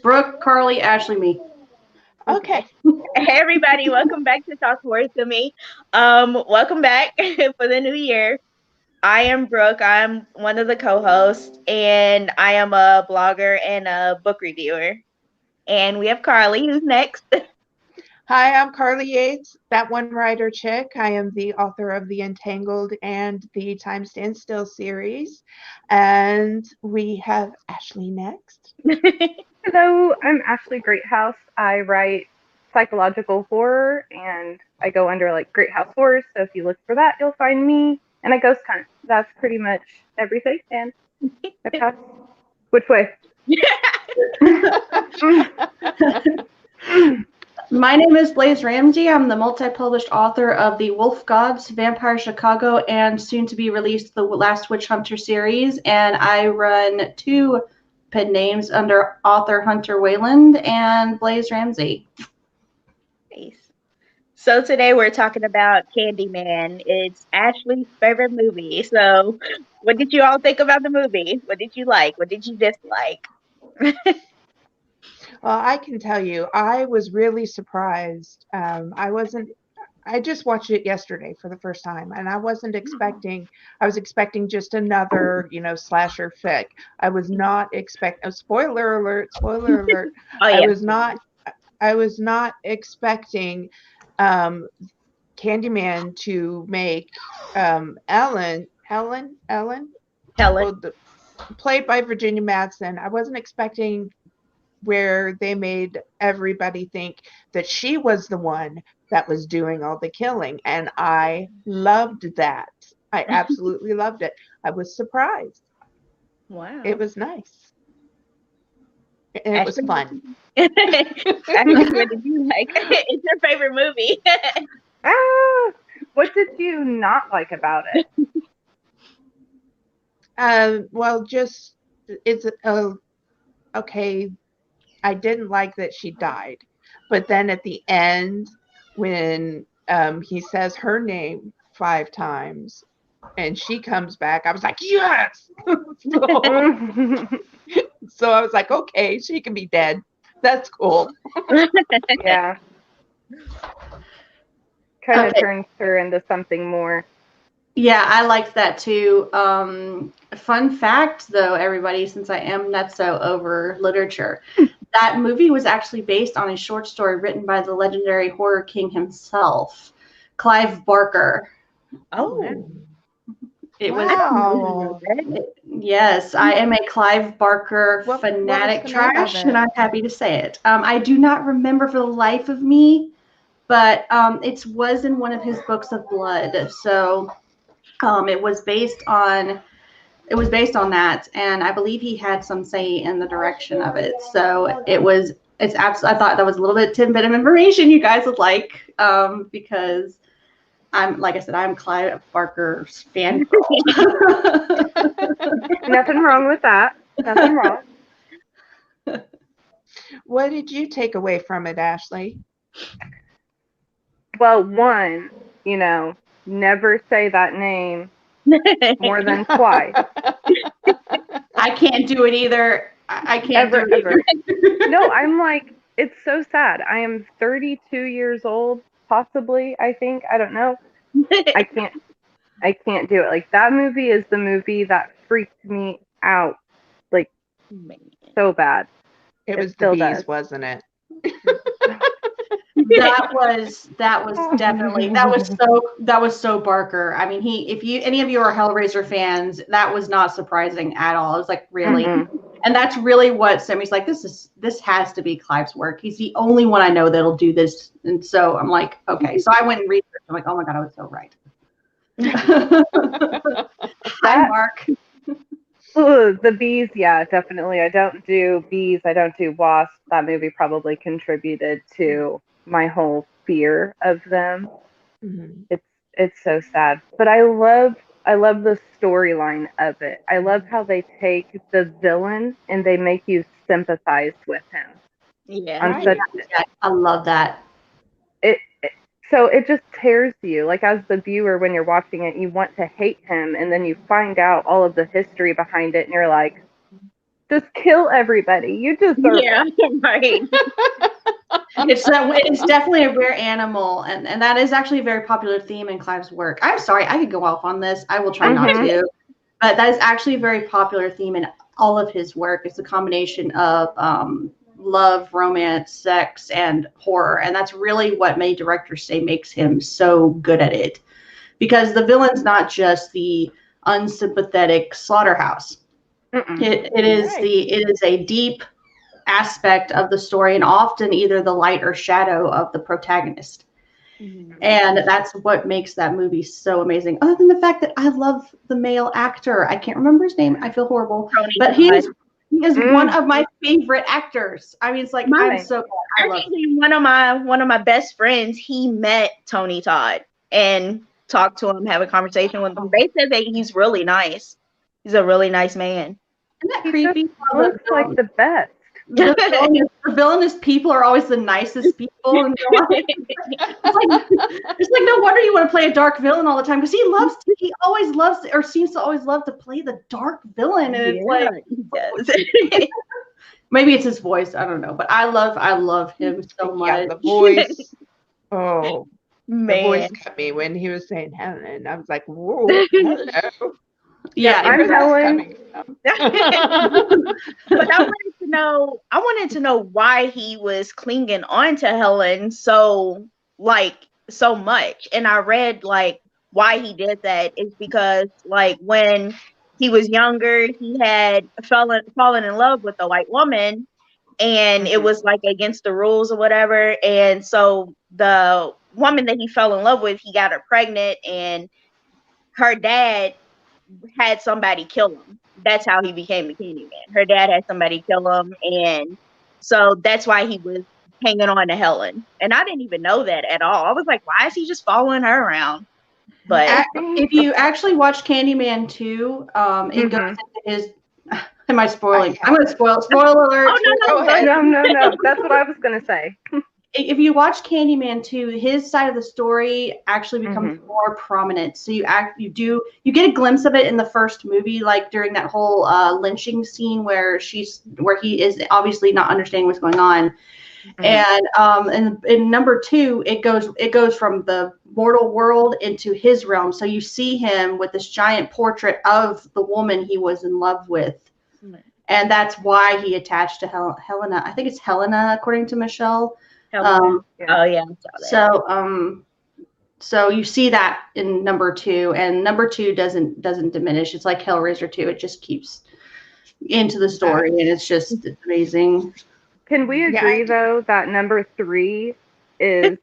Brooke, Carly, Ashley, me. Okay. Hey everybody, welcome back to Talk Words to Me. Welcome back for the new year. I am Brooke. I'm one of the co-hosts, and I am a blogger and a book reviewer. And we have Carly, who's next. Hi, I'm Carly Yates, that one writer chick. I am the author of the Entangled and the Time Stand Still series. And we have Ashley next. Hello, I'm Ashley Greathouse. I write psychological horror and I go under like Greathouse Horror. So if you look for that, you'll find me. And I ghost hunt. That's pretty much everything. And I pass. Which way? My name is Blaze Ramsey. I'm the multi-published author of the Wolf Gods, Vampire Chicago, and soon to be released the Last Witch Hunter series. And I run two pen names under author Hunter Wayland and Blaze Ramsey. Nice. So today we're talking about Candyman. It's Ashley's favorite movie. So, what did you all think about the movie? What did you like? What did you dislike? Well, I can tell you, I was really surprised. I just watched it yesterday for the first time, and I wasn't expecting, I was expecting just another, slasher fic. I was not expecting, spoiler alert, Oh I yeah. was not, I was not expecting um, Candyman to make Ellen, Helen. well, played by Virginia Madsen. I wasn't expecting where they made everybody think that she was the one that was doing all the killing. And I loved that. I absolutely loved it. I was surprised. It Wow. was nice. And it was Ashley, fun. Ashley, what did you like? It's your favorite movie. Ah, what did you not like about it? Well, just it's okay. I didn't like that she died, but then at the end, when he says her name 5 times and she comes back, I was like, yes. so, so I was like, okay, she can be dead. That's cool. Yeah, kind of Okay. turns her into something more. Yeah, I liked that too. Fun fact, though, everybody, since I am nutso over literature, that movie was actually based on a short story written by the legendary horror king himself, Clive Barker. Oh, It was, I didn't know Wow. that. yes, I am a Clive Barker What was fanatic the name of trash, and it? I'm happy to say it. I do not remember for the life of me, but it was in one of his books of blood. So it was based on that, and I believe he had some say in the direction of it. So it's absolutely. I thought that was a little bit tidbit of information you guys would like, because I'm, like I said, I'm Clive Barker's fan. Nothing wrong with that. Nothing wrong. What did you take away from it, Ashley? Well, one, you know, never say that name more than twice. I can't do it either. I can't do Ever, it ever. either. No, I'm like, it's so sad. I am 32 years old, possibly, I think. I don't know. I can't I can't do it. Like that movie is the movie that freaked me out like Man. so bad. It It was the still does. bees, wasn't it? That was definitely that was so Barker. I mean, he if you any of you are Hellraiser fans, that was not surprising at all. It was like, really, Mm-mm. and that's really what Sammy's like. This has to be Clive's work. He's the only one I know that'll do this, and so I'm like, okay. So I went and researched. I'm like, oh my god, I was so right. Hi, That Mark. ugh, the bees, yeah, definitely. I don't do bees. I don't do wasps. That movie probably contributed to my whole fear of them. Mhm. It's it's so sad. But I love the storyline of it. I love how they take the villain and they make you sympathize with him Yeah. on Right. such Yeah, I love that. it so it just tears you. Like as the viewer when you're watching it, you want to hate him and then you find out all of the history behind it and you're like, Just kill everybody. You deserve Yeah, it. right. It's definitely a rare animal, and that is actually a very popular theme in Clive's work. I'm sorry, I could go off on this. I will try not to, but that is actually a very popular theme in all of his work. It's a combination of love, romance, sex, and horror, and that's really what many directors say makes him so good at it. Because the villain's not just the unsympathetic slaughterhouse. It is a deep aspect of the story, and often either the light or shadow of the protagonist. And that's what makes that movie so amazing. Other than the fact that I love the male actor, I can't remember his name. I feel horrible, but he is one of my favorite actors. I mean, it's like I'm so glad. Actually, one of my best friends, he met Tony Todd and talked to him, have a conversation with him. They said that he's really nice. He's a really nice man. Isn't that creepy? He looks like the best. The villainous people are always the nicest people in real life. It's like no wonder you want to play a dark villain all the time, because he always loves, or seems to always love, to play the dark villain, and it's maybe it's his voice, I don't know, but I love him so much. Yeah, the voice. Oh man, the voice cut me when he was saying Helen. I was like, whoa, hello. Yeah, I'm Helen. But I wanted to know why he was clinging on to Helen so much. And I read why he did that is because when he was younger, he had fallen in love with a white woman, and it was against the rules or whatever. And so the woman that he fell in love with, he got her pregnant, and her dad had somebody kill him. That's how he became the Candyman. Her dad had somebody kill him, and so that's why he was hanging on to Helen. And I didn't even know that at all. I was like, why is he just following her around? But if you actually watch Candyman 2, it goes into his. Am I spoiling? I'm going to spoil. Spoiler alert. Oh, no. That's what I was going to say. If you watch Candyman 2, his side of the story actually becomes more prominent. So you get a glimpse of it in the first movie, like during that whole lynching scene where he is obviously not understanding what's going on. And in number 2, it goes from the mortal world into his realm. So you see him with this giant portrait of the woman he was in love with. And that's why he attached to Helena. I think it's Helena, according to Michelle. Oh yeah. So you see that in number 2, and number 2 doesn't diminish. It's like Hellraiser 2. It just keeps into the story, and it's amazing. Can we agree though that number 3 is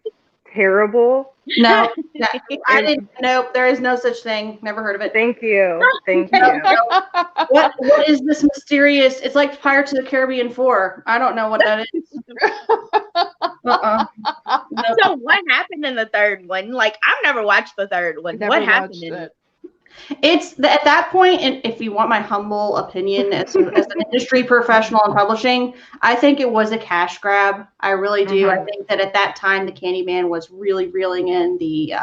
terrible? No, I didn't. Nope, there is no such thing. Never heard of it. Thank you. What is this mysterious? It's like Pirates of the Caribbean 4. I don't know what that is. So what happened in the third one? I've never watched the third one. What happened in it? It's at that point, and if you want my humble opinion as an industry professional in publishing, I think it was a cash grab. I really do. I think that at that time, the Candyman was really reeling in the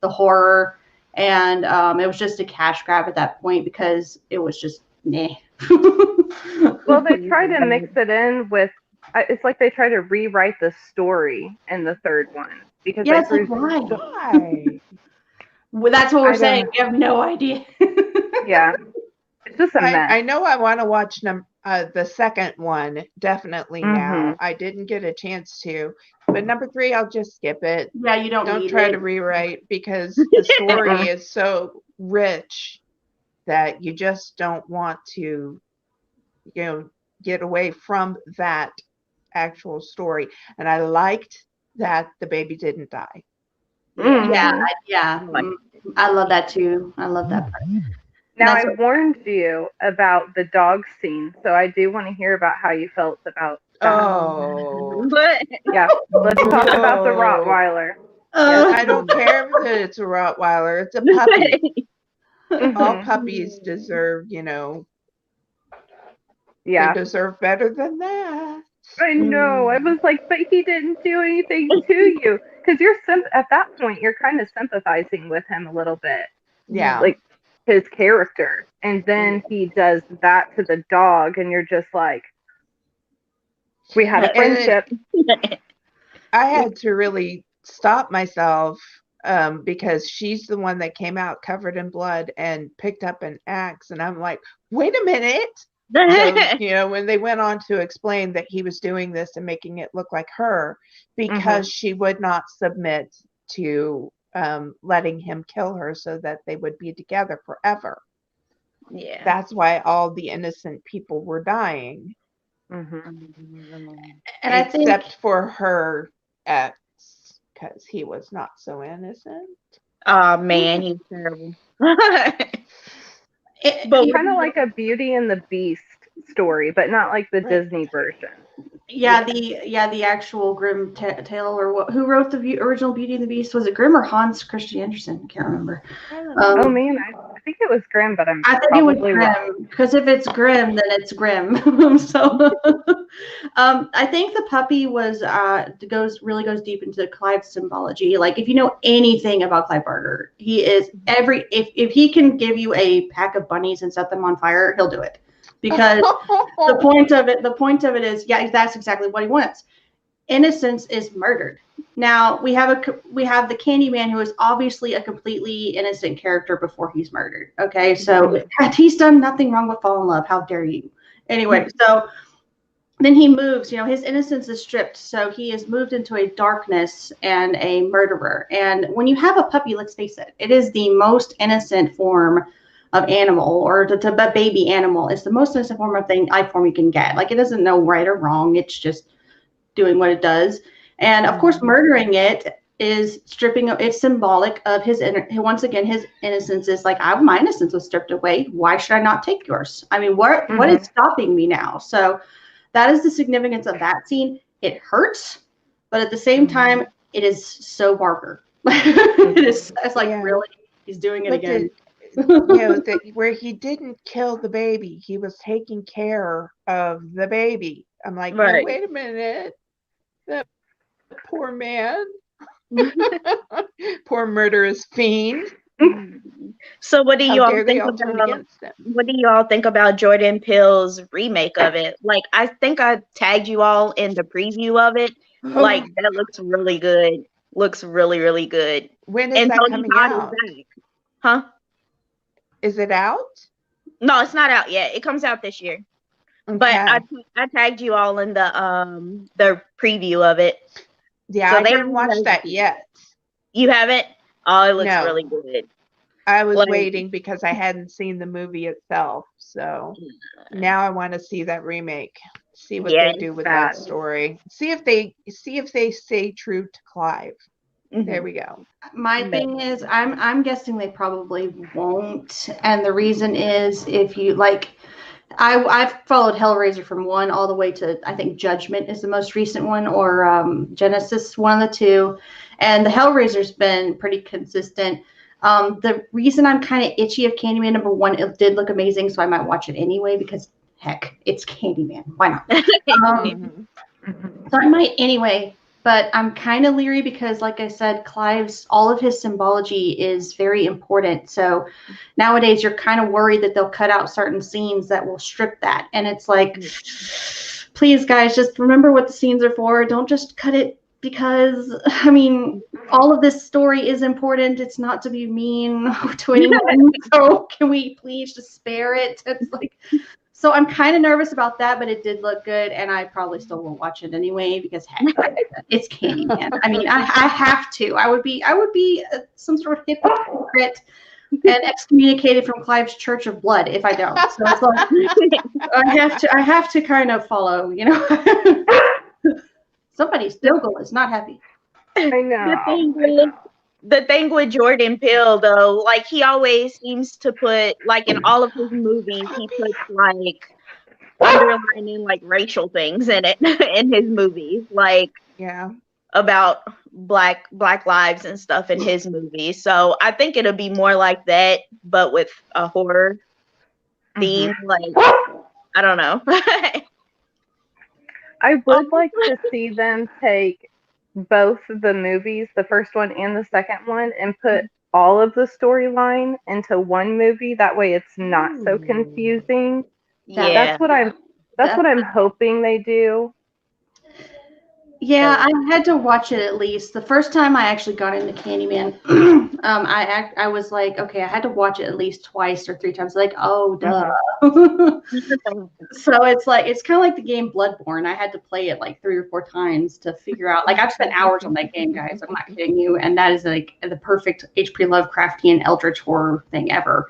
horror, and it was just a cash grab at that point because it was just meh. Well, they try to mix it in with. It's like they try to rewrite the story in the third one because why? Well, that's what we're saying. We have no idea. Yeah, it's just a mess. I know I want to watch the second one definitely now. I didn't get a chance to, but number 3, I'll just skip it. Yeah, you don't try to rewrite because the story is so rich that you just don't want to, get away from that actual story. And I liked that the baby didn't die. Yeah. I love that too. I love that part. Now, I warned you about the dog scene, so I do want to hear about how you felt about that. Oh. Yeah, let's talk about the Rottweiler. I don't care if it's a Rottweiler. It's a puppy. All puppies deserve, they deserve better than that. I know. I was like, but he didn't do anything to you. Because at that point, you're kind of sympathizing with him a little bit. Yeah. Like, his character. And then he does that to the dog, and you're just like, we had a friendship. I had to really stop myself because she's the one that came out covered in blood and picked up an axe. And I'm like, wait a minute. So, when they went on to explain that he was doing this and making it look like her because she would not submit to letting him kill her so that they would be together forever. Yeah. That's why all the innocent people were dying. And except for her ex, because he was not so innocent. Oh man, he's terrible. But kind of like a Beauty and the Beast story, but not like the Disney version. The actual Grimm tale, or what? Who wrote the original Beauty and the Beast? Was it Grimm or Hans Christian Andersen? I can't remember. Oh man, I think it was Grimm, but I think it was Grimm, because if it's Grimm, then it's Grimm. So, I think the puppy really goes deep into Clive's symbology. Like, if you know anything about Clive Barker, he is if he can give you a pack of bunnies and set them on fire, he'll do it. Because the point of it is, that's exactly what he wants. Innocence is murdered. Now we have the Candyman, who is obviously a completely innocent character before he's murdered. Okay, so he's done nothing wrong but fall in love. How dare you? Anyway, so then he moves. His innocence is stripped, so he is moved into a darkness and a murderer. And when you have a puppy, let's face it, it is the most innocent form of animal, or the baby animal. It's the most innocent form of life form you can get. Like, it doesn't know right or wrong. It's just doing what it does. And of course, murdering it is stripping up. It's symbolic of once again, his innocence is like, my innocence was stripped away. Why should I not take yours? I mean, what is stopping me now? So that is the significance of that scene. It hurts, but at the same time, it is so Barker. It's like, really, he's doing it again. Where he didn't kill the baby, he was taking care of the baby. I'm like, wait a minute, that poor man, poor murderous fiend. So what do you all think about? What do you all think about Jordan Peele's remake of it? Like, I think I tagged you all in the preview of it. Like, that looks really good. Looks really, really good. When is that coming out? Huh? Is it out? No, it's not out yet. It comes out this year. Okay. But I tagged you all in the preview of it. Yeah, so I haven't watched that yet. You haven't? Oh, it looks really good. I was waiting because I hadn't seen the movie itself. So now I want to see that remake. See what they do with that story. See if they stay true to Clive. There we go. My thing is, I'm guessing they probably won't, and the reason is, if you like, I've followed Hellraiser from 1 all the way to, I think Judgment is the most recent one, or Genesis, one of the two, and the Hellraiser's been pretty consistent. The reason I'm kind of itchy of Candyman, number 1, it did look amazing, so I might watch it anyway because heck, it's Candyman. Why not? So I might anyway. But I'm kind of leery because, like I said, all of his symbology is very important. So nowadays you're kind of worried that they'll cut out certain scenes that will strip that. And it's like, please, guys, just remember what the scenes are for. Don't just cut it because, I mean, all of this story is important. It's not to be mean to anyone. So can we please just spare it? It's like... So I'm kind of nervous about that, but it did look good, and I probably still will watch it anyway because heck, it's Candyman. I mean, I have to. I would be some sort of hypocrite and excommunicated from Clive's Church of Blood if I don't. So it's like, I have to kind of follow. Somebody still is not happy. I know. The thing with Jordan Peele, though, like, he always seems to put, like, in all of his movies, he puts, like, underlining, like, racial things in it, in his movies, like, about black lives and stuff in his movies. So I think it'll be more like that, but with a horror theme. Like, I don't know. I would like to see them take both the movies, the first one and the second one, and put all of the storyline into one movie. That way it's not so confusing. Yeah. That's what I'm hoping they do. Yeah, I had to watch it at least. The first time I actually got into Candyman, I was like, okay, I had to watch it at least twice or 3 times. Like, oh, duh. So it's kind of like the game Bloodborne. I had to play it like 3 or 4 times to figure out. Like, I've spent hours on that game, guys. I'm not kidding you. And that is like the perfect H.P. Lovecraftian eldritch horror thing ever.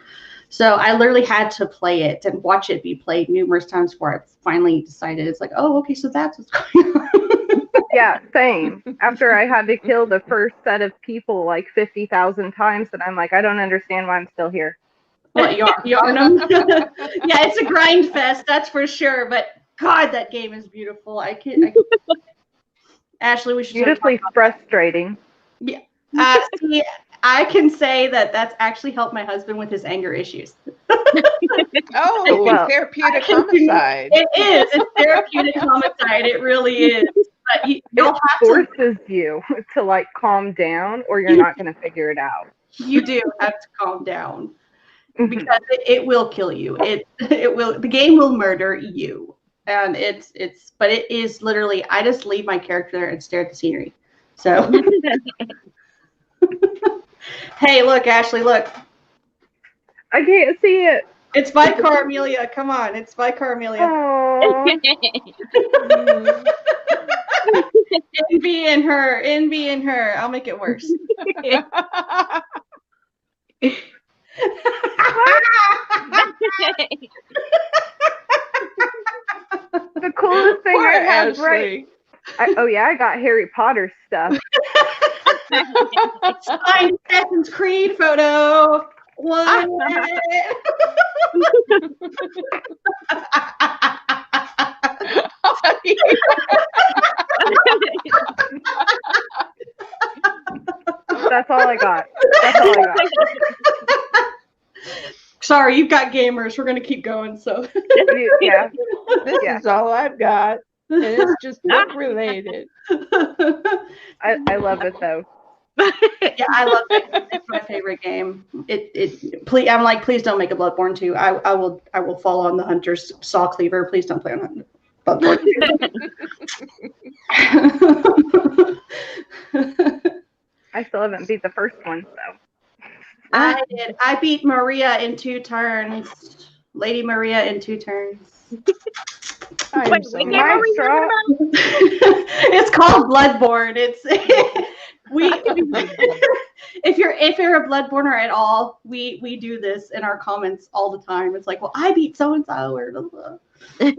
So I literally had to play it and watch it be played numerous times before I finally decided it's like, oh, okay, so that's what's going on. Yeah, same. After I had to kill the first set of people like 50,000 times, and I'm like, I don't understand why I'm still here. What, Yarnum? Yeah, it's a grind fest, that's for sure. But God, that game is beautiful. Ashley, we should beautifully frustrating. Yeah. See, I can say that's actually helped my husband with his anger issues. Oh, well, therapeutic homicide. It is. It's therapeutic homicide. It really is. But it forces you to like calm down, or you're not going to figure it out. You do have to calm down because it will kill you. It will. The game will murder you, and but it is literally. I just leave my character there and stare at the scenery. So. Hey, look, Ashley, look. I can't see it. It's Vicar Amelia. Come on, it's Vicar Amelia. Envy in her. I'll make it worse. The coolest thing I have, right? I got Harry Potter stuff. Signed Assassin's Creed photo. What? That's all I got. Sorry, you've got gamers. We're gonna keep going. So yeah, this is all I've got, and it's just book related. I love it though. Yeah, I love it. It's my favorite game. Please, I'm like, please don't make a Bloodborne 2. I will fall on the Hunter's Saw Cleaver. Please don't play on Bloodborne 2. I still haven't beat the first one, so. I did. I beat Maria in 2 turns. Lady Maria in 2 turns. Wait, so it's called Bloodborne. It's if you're a Bloodborner at all, we do this in our comments all the time. It's like, well, I beat so and so, or blah, blah. I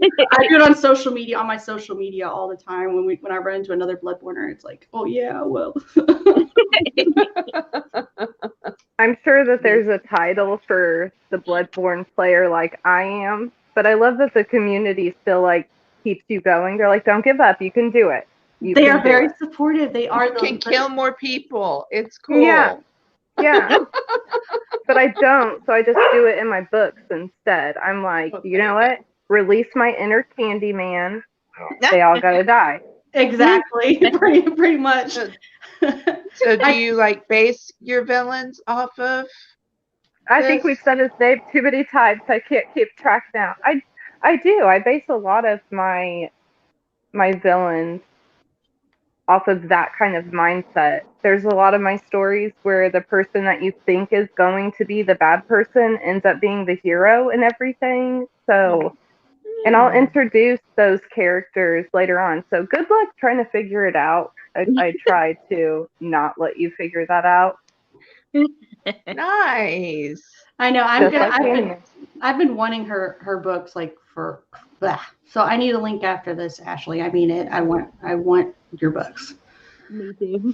do it on social media, on my social media all the time. When I run into another Bloodborner, it's like, oh yeah, well. I'm sure that there's a title for the Bloodborne player like I am, but I love that the community still like keeps you going. They're like, don't give up, you can do it. They are very supportive. They are. You can kill more people. It's cool. Yeah. But I don't, so I just do it in my books instead. I'm like, you know what? Release my inner Candyman. They all gotta die. Exactly. pretty much. So do you like base your villains off of I think we've said his name too many times. I can't keep track now. I do. I base a lot of my villains off of that kind of mindset. There's a lot of my stories where the person that you think is going to be the bad person ends up being the hero and everything. So, and I'll introduce those characters later on. So good luck trying to figure it out. I try to not let you figure that out. Nice. I know. I've been wanting her books like for blah. So I need a link after this, Ashley. I mean it. I want your books. Me too.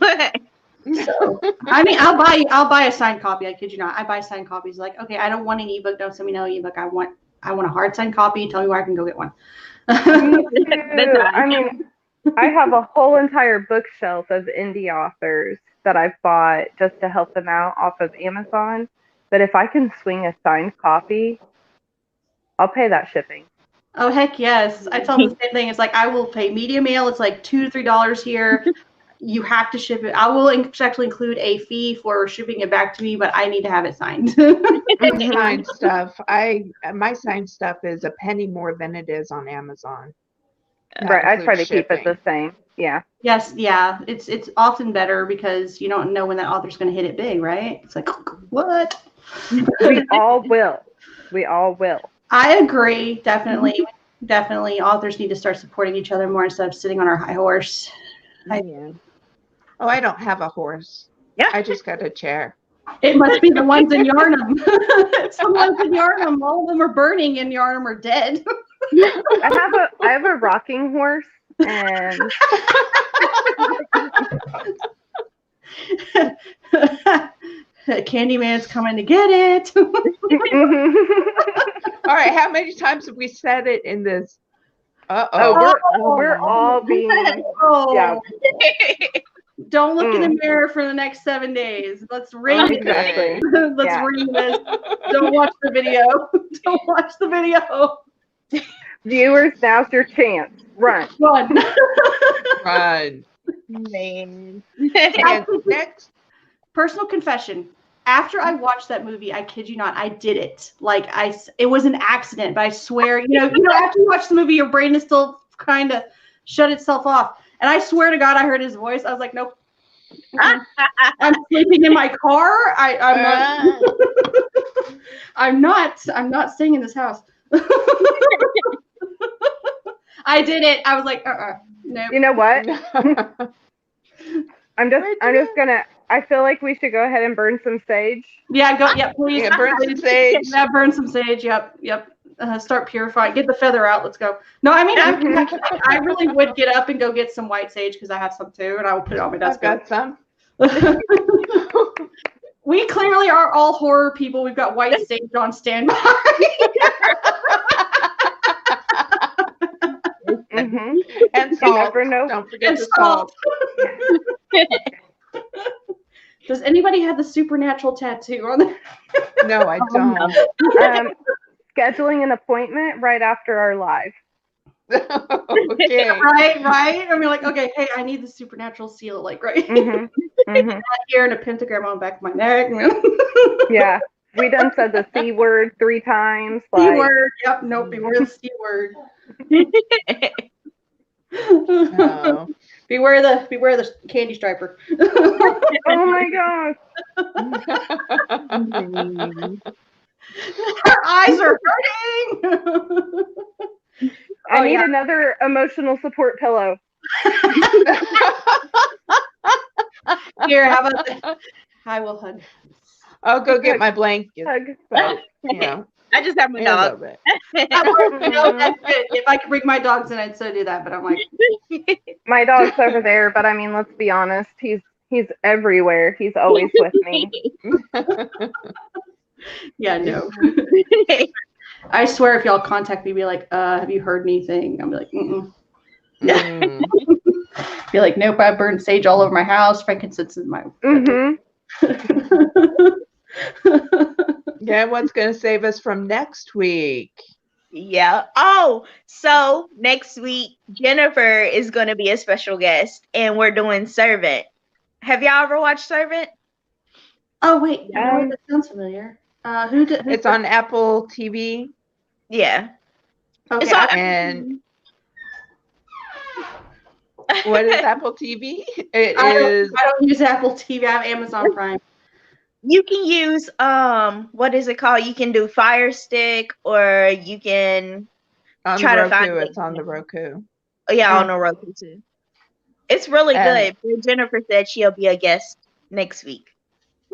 So I mean, I'll buy a signed copy. I kid you not. I buy signed copies. Like, okay, I don't want an ebook. Don't send me no ebook. I want a hard signed copy. Tell me where I can go get one. I mean, I have a whole entire bookshelf of indie authors that I've bought just to help them out off of Amazon. But if I can swing a signed copy, I'll pay that shipping. Oh heck yes! I tell them the same thing. It's like I will pay media mail. It's like $2 to $3 here. you have to ship it. I will actually include a fee for shipping it back to me, but I need to have it signed. Signed stuff. My signed stuff is a penny more than it is on Amazon. Right. I try to keep it the same. Yeah. Yes, yeah. It's often better because you don't know when that author's going to hit it big, right? It's like, what? We all will. We all will. I agree. Definitely. Definitely. Authors need to start supporting each other more instead of sitting on our high horse. Yeah. Oh, I don't have a horse. Yeah. I just got a chair. It must be the ones in Yarnum. It's the ones in Yarnum. All of them are burning and Yarnum are dead. I have a rocking horse, and Candyman's coming to get it. All right, how many times have we said it in this? we're all being yeah. Don't look in the mirror for the next 7 days. Let's ring Exactly. it. Let's ring this. Don't watch the video. Don't watch the video. Viewers, now's your chance. Run. Run. Run. Man. And next. Personal confession. After I watched that movie, I kid you not, I did it. Like it was an accident, but I swear, you know, after you watch the movie, your brain is still kind of shut itself off. And I swear to God, I heard his voice. I was like, nope. I'm sleeping in my car. I'm not staying in this house. I did it. I was like, no. You know what? I'm just gonna. I feel like we should go ahead and burn some sage. Yeah, go. Yeah, please. Yeah, burn some sage. Yeah, burn some sage. Yep. Start purifying. Get the feather out. Let's go. No, I mean, I really would get up and go get some white sage because I have some too, and I will put it on my desk. I've got some. We clearly are all horror people. We've got white sage on standby. And salt. Never know. Don't forget the salt. Does anybody have the supernatural tattoo on there? No, I don't. Scheduling an appointment right after our live. Okay. Right. I mean, like, okay, hey, I need the supernatural seal, like, right here, and a pentagram on the back of my neck. Yeah, we done said the C word 3 times. C word. Yep. Nope. Beware the C word. No. Beware the candy striper. Oh my gosh. Her eyes are hurting. I need another emotional support pillow. Here, how about that? I will hug. I'll go get my blanket. Hug. So, you know, I just have my dog. If I could bring my dogs in, I'd so do that. But I'm like, my dog's over there. But I mean, let's be honest. He's everywhere. He's always with me. Yeah, no. I swear, if y'all contact me, be like, have you heard anything? I'll be like, Be like, nope, I burned sage all over my house. Frankincense in my. Yeah, what's going to save us from next week? Yeah. Oh, so next week, Jennifer is going to be a special guest, and we're doing Servant. Have y'all ever watched Servant? Oh, wait. That sounds familiar. It's on Apple TV. Yeah. Okay. It's on and what is Apple TV? I don't use Apple TV. I have Amazon Prime. You can use what is it called? You can do Fire Stick, or you can try to find it. It's on the Roku. Oh, yeah, on the Roku too. It's really good. Jennifer said she'll be a guest next week.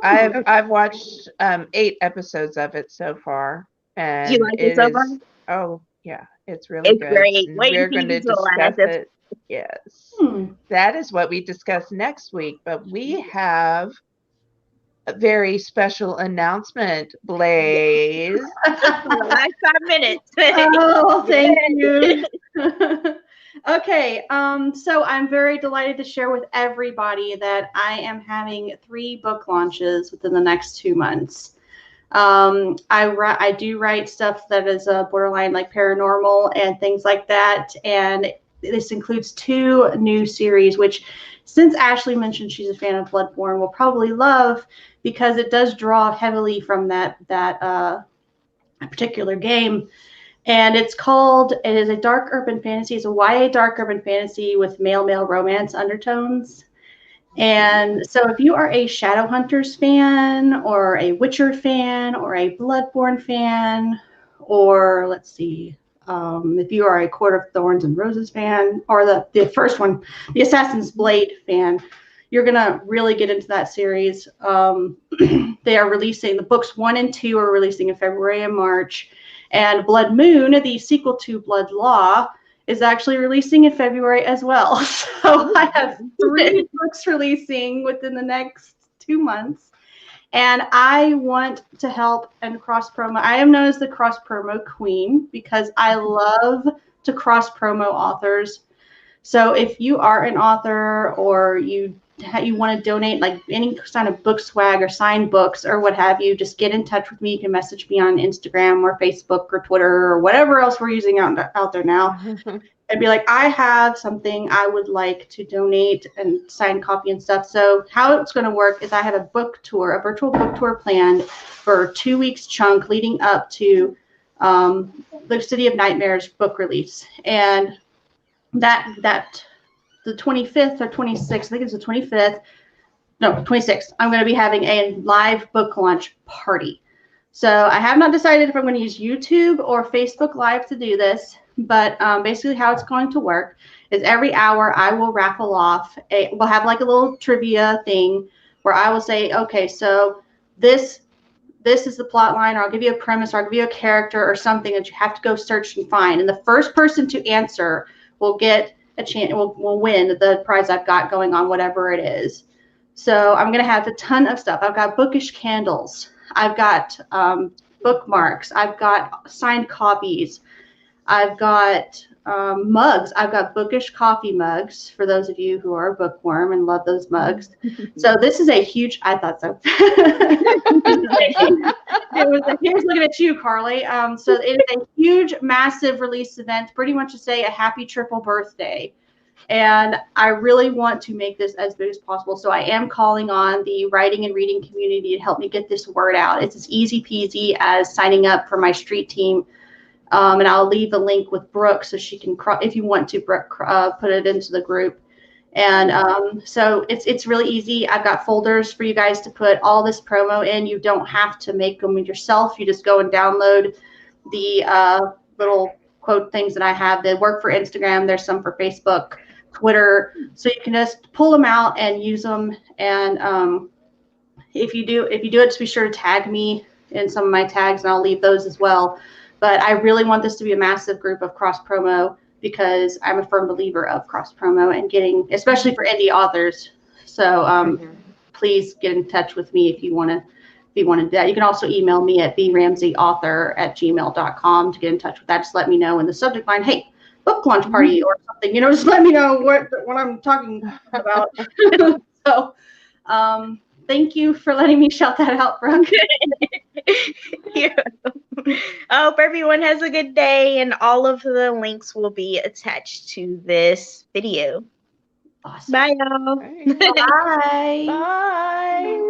I've watched 8 episodes of it so far, and you like it so far? Oh yeah, it's really good. Great. We're going to discuss it. Yes, that is what we discuss next week. But we have a very special announcement, Blaze. The last 5 minutes. Oh, thank you. Okay, so I'm very delighted to share with everybody that I am having 3 book launches within the next 2 months. I do write stuff that is borderline like paranormal and things like that, and this includes 2 new series, which since Ashley mentioned she's a fan of Bloodborne, will probably love because it does draw heavily from that particular game. And it is a dark urban fantasy. It's a YA dark urban fantasy with male romance undertones. And so if you are a Shadowhunters fan or a Witcher fan or a Bloodborne fan, or let's see, if you are a Court of Thorns and Roses fan, or the first one, the Assassin's Blade fan, you're going to really get into that series. They are releasing, the books 1 and 2 are releasing in February and March. And Blood Moon, the sequel to Blood Law, is actually releasing in February as well. So I have 3 books releasing within the next 2 months. And I want to help and cross promo. I am known as the cross promo queen because I love to cross promo authors. So if you are an author or you want to donate like any kind of book swag or signed books or what have you, just get in touch with me. You can message me on Instagram or Facebook or Twitter or whatever else we're using out there now. And be like, I have something I would like to donate and sign copy and stuff. So how it's going to work is I have a virtual book tour planned for 2 weeks chunk leading up to the City of Nightmares book release. And that the 25th or 26th, I think it's the 25th, no, 26th, I'm going to be having a live book launch party. So I have not decided if I'm going to use YouTube or Facebook Live to do this, but basically how it's going to work is every hour I will raffle off, we'll have like a little trivia thing where I will say, okay, so this is the plot line, or I'll give you a premise, or I'll give you a character or something that you have to go search and find. And the first person to answer will get a chance, will win the prize I've got going on, whatever it is. So I'm going to have a ton of stuff. I've got bookish candles. I've got bookmarks. I've got signed copies. I've got mugs. I've got bookish coffee mugs for those of you who are a bookworm and love those mugs. So this is a huge, I thought so. Here's looking at you, Carly. So it is a huge, massive release event, pretty much to say a happy triple birthday. And I really want to make this as big as possible. So I am calling on the writing and reading community to help me get this word out. It's as easy peasy as signing up for my street team. And I'll leave a link with Brooke so she can, if you want to, Brooke, put it into the group. And so it's really easy. I've got folders for you guys to put all this promo in. You don't have to make them yourself. You just go and download the little quote things that I have. They work for Instagram. There's some for Facebook, Twitter. So you can just pull them out and use them. And if you do it, just be sure to tag me in some of my tags, and I'll leave those as well. But I really want this to be a massive group of cross promo because I'm a firm believer of cross promo and getting, especially for indie authors. So please get in touch with me if you want to do that. You can also email me at bramseyauthor@gmail.com to get in touch with that. Just let me know in the subject line, hey, book launch party or something. Just let me know what I'm talking about. So thank you for letting me shout that out, Brooke. Yeah. I hope everyone has a good day, and all of the links will be attached to this video. Awesome. Bye, y'all. Right. Bye. Bye.